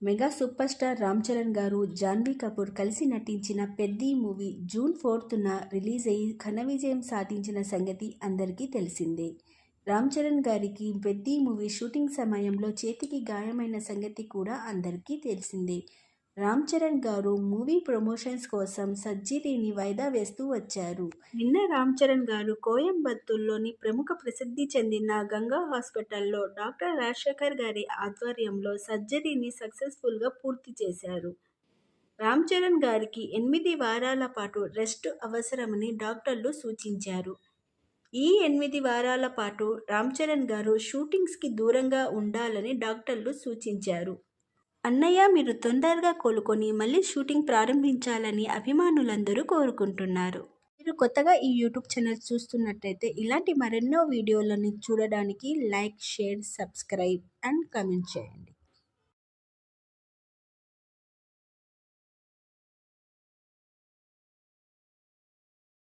Mega super star Ram Charan గారు, జాన్వీ కపూర్ కలిసి నటించిన 'పెద్ది' మూవీ జూన్ 4న రిలీజ్ అయ్యి ఘన విజయం సాధించిన సంగతి అందరికీ తెలిసిందే. రామ్ చరణ్ గారికి 'పెద్ది' మూవీ షూటింగ్ సమయంలో చేతికి గాయమైన సంగతి కూడా అందరికీ తెలిసిందే. రామ్ చరణ్ గారు మూవీ ప్రమోషన్స్ కోసం సర్జరీని వాయిదా వేస్తూ వచ్చారు. నిన్న రామ్ చరణ్ గారు కోయంబత్తూర్లోని ప్రముఖ ప్రసిద్ధి చెందిన గంగా హాస్పిటల్లో డాక్టర్ రాజశేఖర్ గారి ఆధ్వర్యంలో సర్జరీని సక్సెస్ఫుల్గా పూర్తి చేశారు. రామ్ చరణ్ గారికి 8 వారాల పాటు రెస్ట్ అవసరమని డాక్టర్లు సూచించారు. ఈ 8 వారాల పాటు రామ్ చరణ్ గారు షూటింగ్స్కి దూరంగా ఉండాలని డాక్టర్లు సూచించారు. అన్నయ్య, మీరు తొందరగా కోలుకొని మళ్ళీ షూటింగ్ ప్రారంభించాలని అభిమానులందరూ కోరుకుంటున్నారు. మీరు కొత్తగా ఈ యూట్యూబ్ ఛానల్ చూస్తున్నట్టయితే ఇలాంటి మరెన్నో వీడియోలను చూడడానికి like, share, subscribe and comment చేయండి.